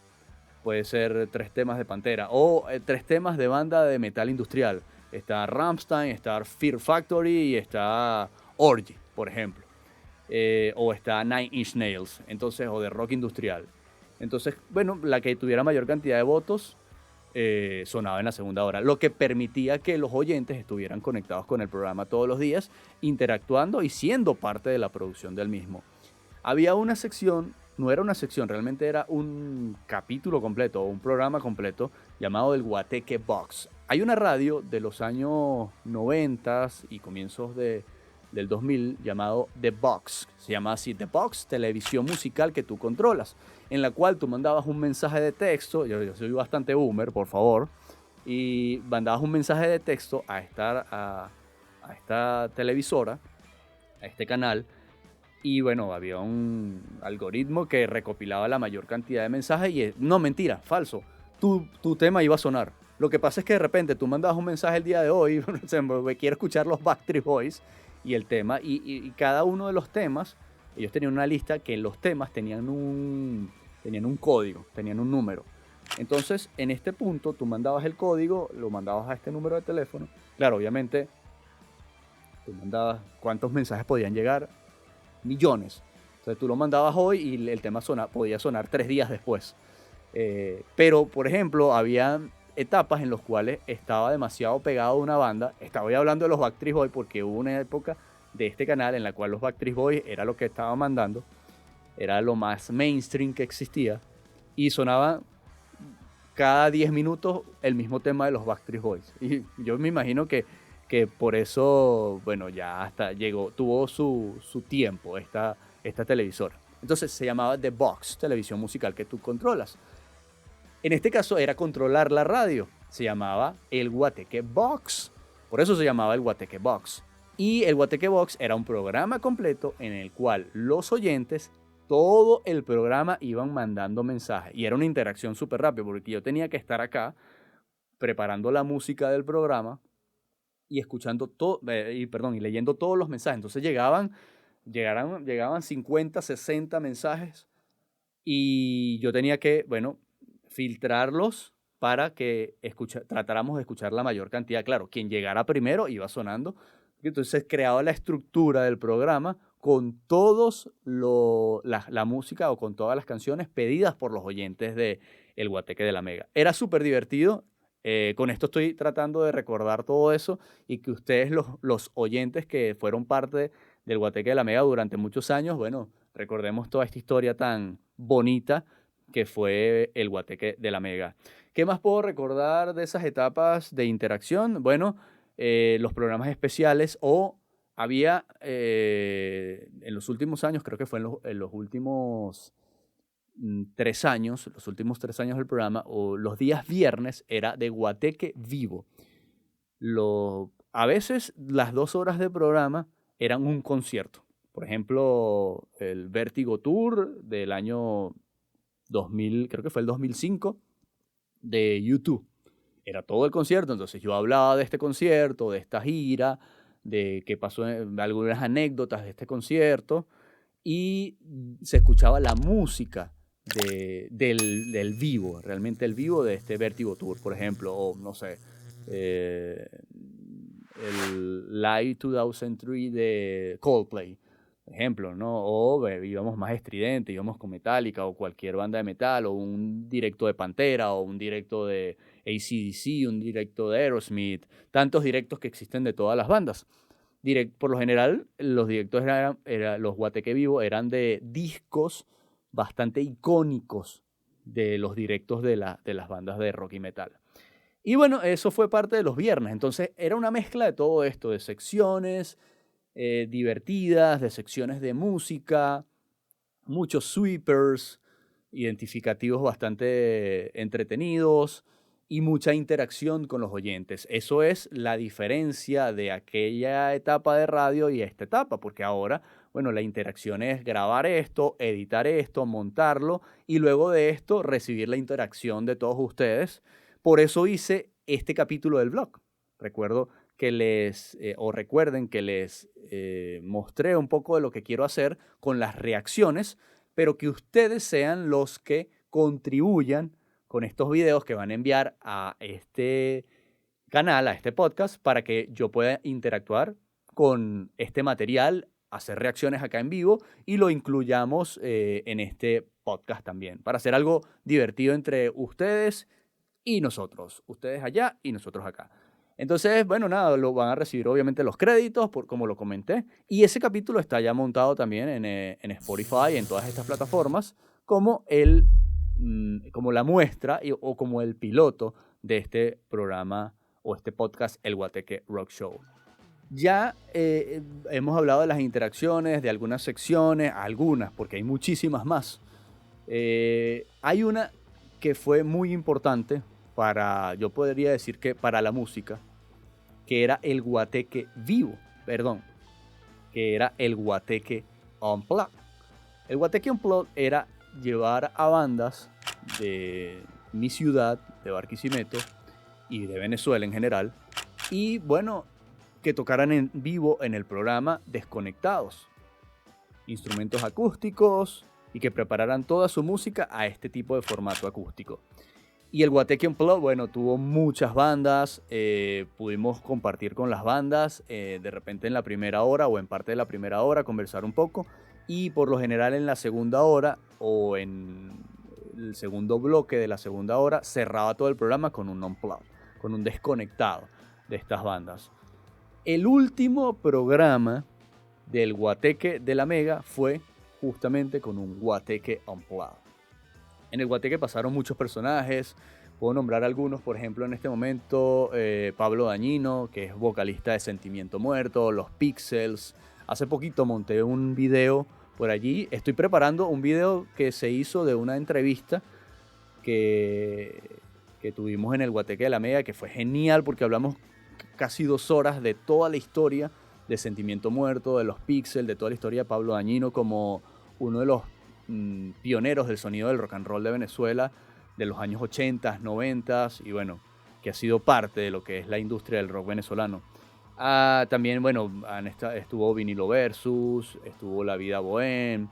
Puede ser tres temas de Pantera o tres temas de banda de metal industrial. Está Rammstein, está Fear Factory y está Orgy, por ejemplo. O está Nine Inch Nails, entonces, o de rock industrial. Entonces, bueno, la que tuviera mayor cantidad de votos sonaba en la segunda hora, lo que permitía que los oyentes estuvieran conectados con el programa todos los días, interactuando y siendo parte de la producción del mismo. Había una sección, no era una sección, realmente era un capítulo completo, un programa completo llamado el Guateque Box. Hay una radio de los años 90 y comienzos del 2000 llamado The Box. Se llama así, The Box, televisión musical que tú controlas, en la cual tú mandabas un mensaje de texto. Yo soy bastante boomer, por favor, y mandabas un mensaje de texto a esta televisora, a este canal, y bueno, había un algoritmo que recopilaba la mayor cantidad de mensajes y no, mentira, falso, tu tema iba a sonar. Lo que pasa es que de repente tú mandabas un mensaje el día de hoy, quiero escuchar los Backstreet Boys, y el tema, y cada uno de los temas, ellos tenían una lista que los temas tenían un código, tenían un número. Entonces, en este punto, tú mandabas el código, lo mandabas a este número de teléfono. Claro, obviamente, tú mandabas cuántos mensajes podían llegar, millones. Entonces, tú lo mandabas hoy y el tema podía sonar 3 días después. Pero, por ejemplo, había etapas en las cuales estaba demasiado pegado a una banda. Estaba hablando de los Backstreet Boys porque hubo una época de este canal en la cual los Backstreet Boys era lo que estaba mandando. Era lo más mainstream que existía. Y sonaba cada 10 minutos el mismo tema de los Backstreet Boys. Y yo me imagino que por eso, bueno, ya hasta tuvo su tiempo esta televisora. Entonces se llamaba The Box, televisión musical que tú controlas. En este caso era controlar la radio. Se llamaba el Guateque Box. Por eso se llamaba el Guateque Box. Y el Guateque Box era un programa completo en el cual los oyentes, todo el programa, iban mandando mensajes. Y era una interacción súper rápida porque yo tenía que estar acá preparando la música del programa y escuchando y leyendo todos los mensajes. Entonces llegaban 50, 60 mensajes y yo tenía que, bueno, filtrarlos para que tratáramos de escuchar la mayor cantidad. Claro, quien llegara primero iba sonando. Entonces creaba la estructura del programa con la música o con todas las canciones pedidas por los oyentes de El Guateque de la Mega. Era súper divertido. Con esto estoy tratando de recordar todo eso y que ustedes, los oyentes que fueron parte del Guateque de la Mega durante muchos años, bueno, recordemos toda esta historia tan bonita que fue el Guateque de la Mega. ¿Qué más puedo recordar de esas etapas de interacción? Bueno, los programas especiales había en los últimos años, creo que fue en los últimos 3 años, los últimos 3 años del programa, o los días viernes era de Guateque Vivo. A veces las 2 horas de programa eran un concierto. Por ejemplo, el Vértigo Tour del año 2000, creo que fue el 2005, de YouTube. Era todo el concierto, entonces yo hablaba de este concierto, de esta gira, de qué pasó, algunas anécdotas de este concierto, y se escuchaba la música del vivo, realmente el vivo de este Vértigo Tour, por ejemplo, o no sé, el Live 2003 de Coldplay, por ejemplo, ¿no? O íbamos más estridente, íbamos con Metallica o cualquier banda de metal, o un directo de Pantera, o un directo de AC/DC, un directo de Aerosmith, tantos directos que existen de todas las bandas. Por lo general, los directos los Guateque Vivo eran de discos bastante icónicos de los directos de las bandas de rock y metal. Y bueno, eso fue parte de los viernes. Entonces era una mezcla de todo esto, de secciones divertidas, de secciones de música, muchos sweepers, identificativos bastante entretenidos y mucha interacción con los oyentes. Eso es la diferencia de aquella etapa de radio y esta etapa, porque ahora, bueno, la interacción es grabar esto, editar esto, montarlo y luego de esto recibir la interacción de todos ustedes. Por eso hice este capítulo del blog. Recuerden que les mostré un poco de lo que quiero hacer con las reacciones, pero que ustedes sean los que contribuyan con estos videos que van a enviar a este canal, a este podcast, para que yo pueda interactuar con este material, hacer reacciones acá en vivo y lo incluyamos en este podcast también, para hacer algo divertido entre ustedes y nosotros, ustedes allá y nosotros acá. Entonces, bueno, nada, lo van a recibir obviamente los créditos, como lo comenté, y ese capítulo está ya montado también en Spotify, en todas estas plataformas, como la muestra o como el piloto de este programa o este podcast, El Guateque Rock Show. Ya hemos hablado de las interacciones, de algunas secciones, porque hay muchísimas más. Hay una que fue muy importante yo podría decir que para la música, que era el Guateque Vivo, que era el Guateque Unplugged. El Guateque Unplugged era llevar a bandas de mi ciudad, de Barquisimeto, y de Venezuela en general, y bueno, que tocaran en vivo en el programa desconectados, instrumentos acústicos, y que prepararan toda su música a este tipo de formato acústico. Y el Guateque Unplugged, bueno, tuvo muchas bandas, pudimos compartir con las bandas, de repente en la primera hora o en parte de la primera hora, conversar un poco, y por lo general en la segunda hora o en el segundo bloque de la segunda hora cerraba todo el programa con un unplugged, con un desconectado de estas bandas. El último programa del Guateque de la Mega fue justamente con un Guateque Unplugged. En el Guateque pasaron muchos personajes, puedo nombrar algunos, por ejemplo, en este momento Pablo Dañino, que es vocalista de Sentimiento Muerto, Los Pixels. Hace poquito monté un video por allí, estoy preparando un video que se hizo de una entrevista que tuvimos en el Guateque de la Mega, que fue genial porque hablamos casi 2 horas de toda la historia de Sentimiento Muerto, de Los Pixels, de toda la historia de Pablo Dañino como uno de los pioneros del sonido del rock and roll de Venezuela de los años 80, 90 y bueno, que ha sido parte de lo que es la industria del rock venezolano. También, bueno, estuvo Vinilo Versus, estuvo La Vida Bohem,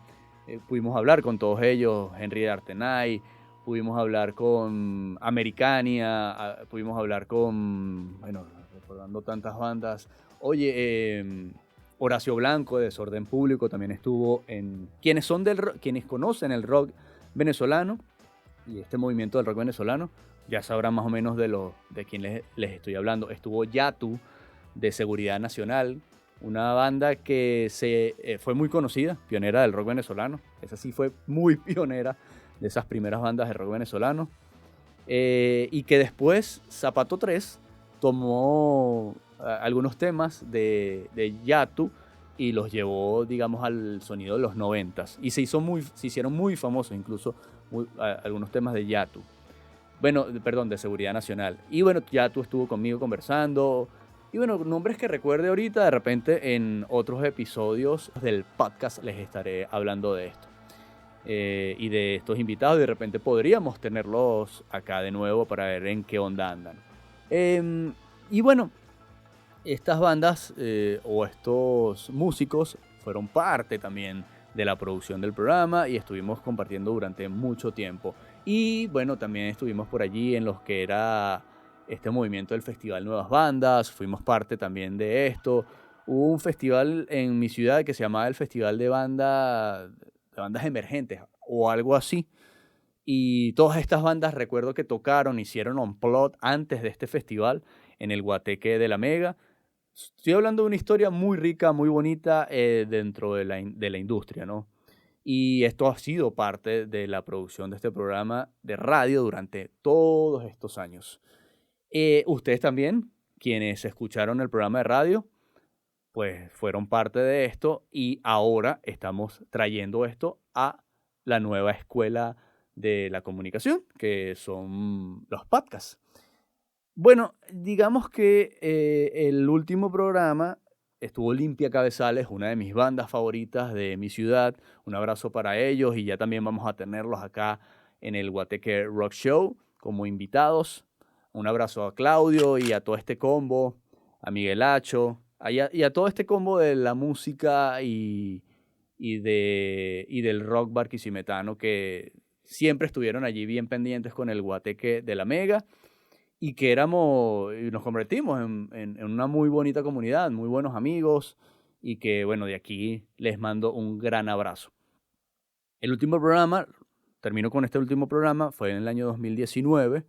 pudimos hablar con todos ellos, Henry de Artenay, pudimos hablar con Americania, pudimos hablar con, bueno, recordando tantas bandas, oye, Horacio Blanco de Desorden Público también estuvo en... Quienes conocen el rock venezolano y este movimiento del rock venezolano, ya sabrán más o menos de quién les estoy hablando. Estuvo Yatu de Seguridad Nacional, una banda que fue muy conocida, pionera del rock venezolano. Esa sí fue muy pionera de esas primeras bandas de rock venezolano. Y que después Zapato 3 tomó algunos temas de Yatu y los llevó, digamos, al sonido de los 90s. Y se hicieron muy famosos, incluso algunos temas de Yatu. Bueno, perdón, de Seguridad Nacional. Y bueno, Yatu estuvo conmigo conversando. Y bueno, nombres que recuerde ahorita, de repente en otros episodios del podcast les estaré hablando de esto. Y de estos invitados, y de repente podríamos tenerlos acá de nuevo para ver en qué onda andan. Y bueno, estas bandas o estos músicos fueron parte también de la producción del programa y estuvimos compartiendo durante mucho tiempo. Y bueno, también estuvimos por allí en los que era este movimiento del Festival Nuevas Bandas, fuimos parte también de esto. Hubo un festival en mi ciudad que se llamaba el Festival de Bandas Emergentes o algo así. Y todas estas bandas recuerdo que tocaron, hicieron unplugged antes de este festival en el Guateque de la Mega. Estoy hablando de una historia muy rica, muy bonita dentro de la industria, ¿no? Y esto ha sido parte de la producción de este programa de radio durante todos estos años. Ustedes también, quienes escucharon el programa de radio, pues fueron parte de esto y ahora estamos trayendo esto a la nueva escuela de la comunicación, que son los podcasts. Bueno, digamos que el último programa estuvo Limpia Cabezales, una de mis bandas favoritas de mi ciudad. Un abrazo para ellos y ya también vamos a tenerlos acá en el Guateque Rock Show como invitados. Un abrazo a Claudio y a todo este combo, a Miguel Hacho, y a todo este combo de la música y del rock barquisimetano que siempre estuvieron allí bien pendientes con el Guateque de la Mega y que nos convertimos en una muy bonita comunidad, muy buenos amigos y que, bueno, de aquí les mando un gran abrazo. El último programa, termino con este último programa, fue en el año 2019.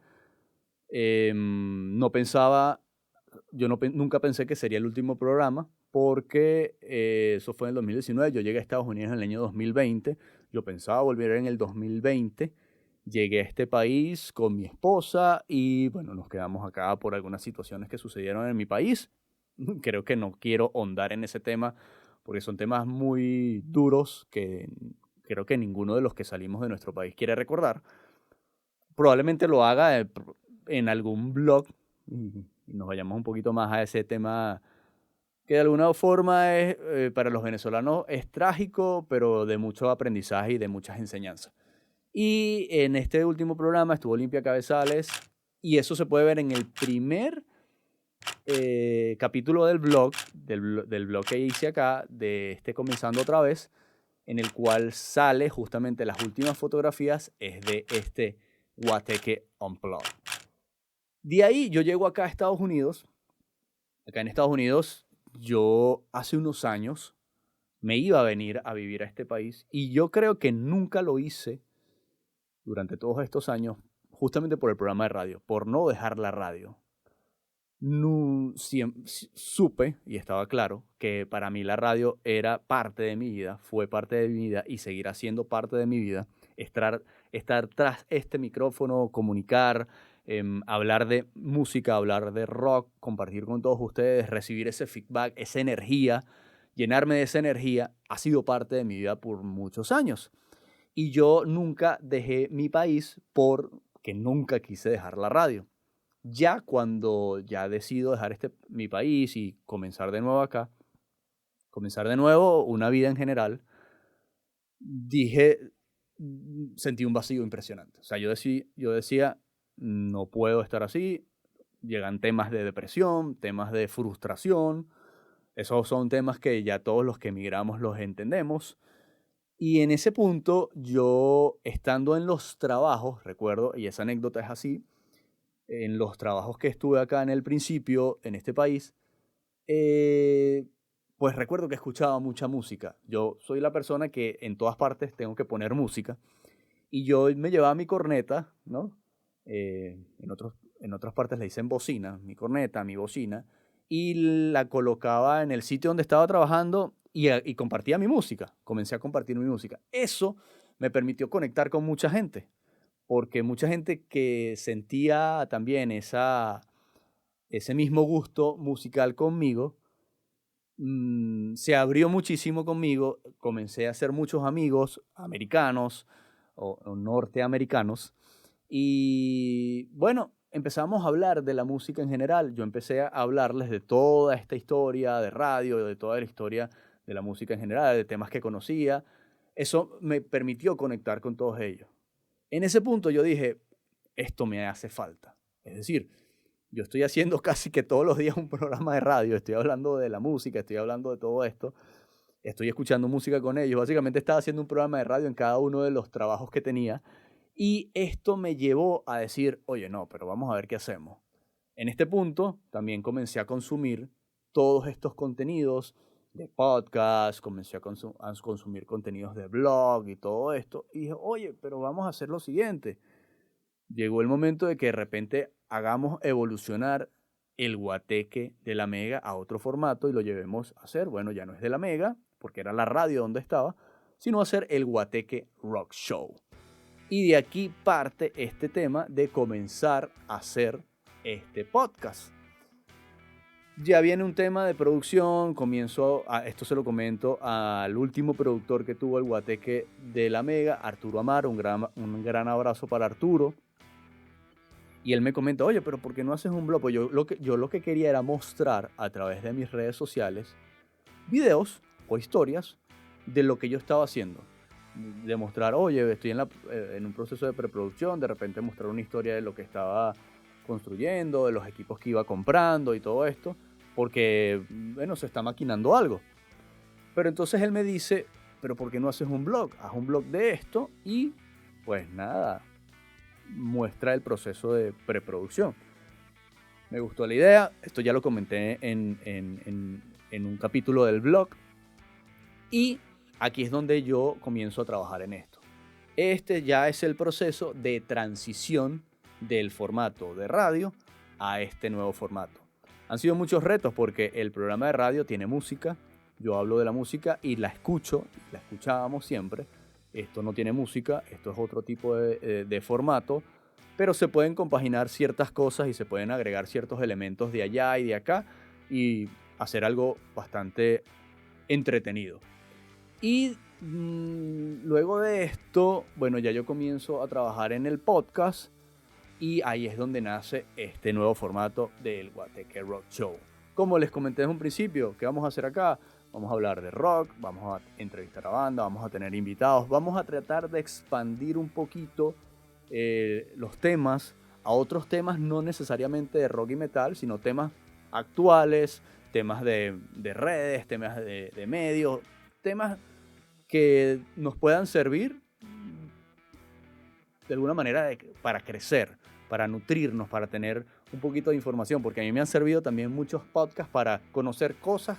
Nunca pensé que sería el último programa porque eso fue en el 2019, yo llegué a Estados Unidos en el año 2020, yo pensaba volver en el 2020, llegué a este país con mi esposa y bueno, nos quedamos acá por algunas situaciones que sucedieron en mi país. Creo que no quiero ahondar en ese tema porque son temas muy duros que creo que ninguno de los que salimos de nuestro país quiere recordar. Probablemente lo haga en algún blog y nos vayamos un poquito más a ese tema que de alguna forma es, para los venezolanos es trágico, pero de mucho aprendizaje y de muchas enseñanzas. Y en este último programa estuvo Limpia Cabezales y eso se puede ver en el primer capítulo del blog que hice acá, de Comenzando Otra Vez, en el cual sale justamente las últimas fotografías es de este Guateque Unplugged. De ahí yo llego acá a Estados Unidos. Acá en Estados Unidos yo hace unos años me iba a venir a vivir a este país y yo creo que nunca lo hice durante todos estos años justamente por el programa de radio, por no dejar la radio. Supe y estaba claro que para mí la radio era parte de mi vida, fue parte de mi vida y seguirá siendo parte de mi vida. Estar tras este micrófono, comunicar, hablar de música, hablar de rock, compartir con todos ustedes, recibir ese feedback, esa energía, llenarme de esa energía, ha sido parte de mi vida por muchos años. Y yo nunca dejé mi país porque nunca quise dejar la radio. Ya cuando ya decido dejar mi país y comenzar de nuevo acá, comenzar de nuevo una vida en general, sentí un vacío impresionante. O sea, yo decía, no puedo estar así. Llegan temas de depresión, temas de frustración. Esos son temas que ya todos los que emigramos los entendemos. Y en ese punto, yo estando en los trabajos, recuerdo, y esa anécdota es así, en los trabajos que estuve acá en el principio, en este país, pues recuerdo que escuchaba mucha música. Yo soy la persona que en todas partes tengo que poner música. Y yo me llevaba mi corneta, ¿no? En otras partes le dicen bocina, mi corneta, mi bocina, y la colocaba en el sitio donde estaba trabajando y compartía mi música. Comencé a compartir mi música. Eso me permitió conectar con mucha gente, porque mucha gente que sentía también ese mismo gusto musical conmigo, se abrió muchísimo conmigo, comencé a hacer muchos amigos americanos o norteamericanos y bueno, empezamos a hablar de la música en general. Yo empecé a hablarles de toda esta historia de radio, de toda la historia de la música en general, de temas que conocía. Eso me permitió conectar con todos ellos. En ese punto yo dije, esto me hace falta. Es decir, yo estoy haciendo casi que todos los días un programa de radio, estoy hablando de la música, estoy hablando de todo esto, estoy escuchando música con ellos. Básicamente estaba haciendo un programa de radio en cada uno de los trabajos que tenía y esto me llevó a decir, oye, no, pero vamos a ver qué hacemos. En este punto también comencé a consumir todos estos contenidos de podcast, comencé a consumir contenidos de blog y todo esto. Y dije, oye, pero vamos a hacer lo siguiente. Llegó el momento de que de repente hagamos evolucionar el guateque de la Mega a otro formato y lo llevemos a hacer, bueno, ya no es de la Mega, porque era la radio donde estaba, sino a hacer el Guateque Rock Show. Y de aquí parte este tema de comenzar a hacer este podcast. Ya viene un tema de producción, esto se lo comento al último productor que tuvo el Guateque de la Mega, Arturo Amar, un gran abrazo para Arturo. Y él me comenta, oye, pero ¿por qué no haces un blog? Pues yo lo que quería era mostrar a través de mis redes sociales videos o historias de lo que yo estaba haciendo. Demostrar, oye, estoy en un proceso de preproducción, de repente mostrar una historia de lo que estaba construyendo, de los equipos que iba comprando y todo esto, porque, bueno, se está maquinando algo. Pero entonces él me dice, pero ¿por qué no haces un blog? Haz un blog de esto y, pues nada, muestra el proceso de preproducción. Me gustó la idea, esto ya lo comenté en un capítulo del blog y aquí es donde yo comienzo a trabajar en esto. Este ya es el proceso de transición del formato de radio a este nuevo formato. Han sido muchos retos porque el programa de radio tiene música, yo hablo de la música y la escuchábamos siempre. Esto no tiene música, esto es otro tipo de formato, pero se pueden compaginar ciertas cosas y se pueden agregar ciertos elementos de allá y de acá y hacer algo bastante entretenido. Y luego de esto, bueno, ya yo comienzo a trabajar en el podcast y ahí es donde nace este nuevo formato del Guateque Rock Show. Como les comenté desde un principio, ¿qué vamos a hacer acá? Vamos a hablar de rock, vamos a entrevistar a banda, vamos a tener invitados, vamos a tratar de expandir un poquito los temas a otros temas no necesariamente de rock y metal, sino temas actuales, temas de redes, temas de medios, temas que nos puedan servir de alguna manera para crecer, para nutrirnos, para tener un poquito de información, porque a mí me han servido también muchos podcasts para conocer cosas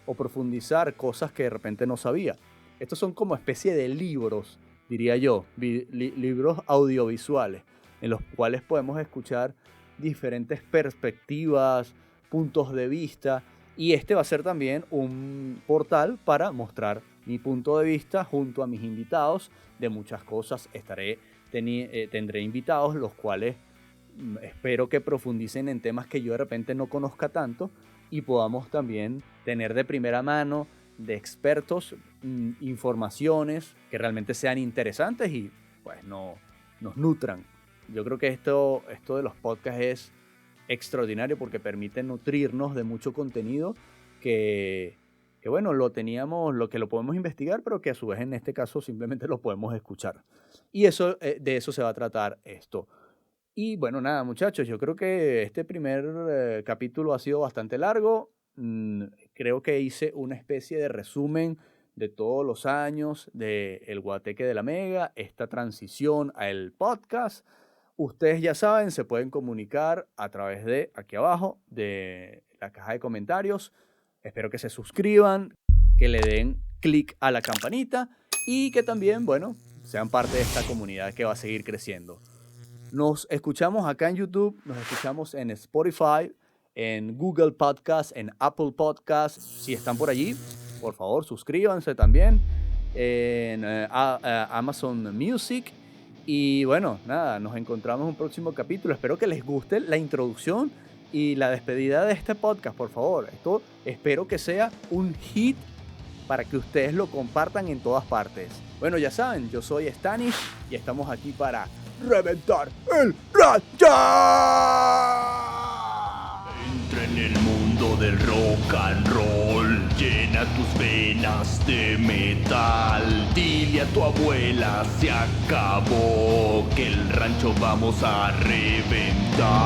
o profundizar cosas que de repente no sabía. Estos son como especie de libros, diría yo, libros audiovisuales, en los cuales podemos escuchar diferentes perspectivas, puntos de vista, y este va a ser también un portal para mostrar mi punto de vista junto a mis invitados de muchas cosas. Tendré invitados los cuales espero que profundicen en temas que yo de repente no conozca tanto y podamos también tener de primera mano de expertos informaciones que realmente sean interesantes y pues nos nutran. Yo creo que esto de los podcasts es extraordinario porque permite nutrirnos de mucho contenido que bueno, lo podemos investigar, pero que a su vez en este caso simplemente lo podemos escuchar. Y de eso se va a tratar esto. Y bueno, nada, muchachos, yo creo que este primer capítulo ha sido bastante largo. Creo que hice una especie de resumen de todos los años del Guateque de la Mega, esta transición al podcast. Ustedes ya saben, se pueden comunicar a través de aquí abajo, de la caja de comentarios. Espero que se suscriban, que le den clic a la campanita y que también, bueno, sean parte de esta comunidad que va a seguir creciendo. Nos escuchamos acá en YouTube, nos escuchamos en Spotify, en Google Podcast, en Apple Podcast. Si están por allí, por favor, suscríbanse también en Amazon Music. Y bueno, nada, nos encontramos en un próximo capítulo. Espero que les guste la introducción y la despedida de este podcast, por favor. Esto espero que sea un hit para que ustedes lo compartan en todas partes. Bueno, ya saben, yo soy Stanish y estamos aquí para reventar el rancho. Entra en el mundo del rock and roll, llena tus venas de metal. Dile a tu abuela, se acabó, que el rancho vamos a reventar.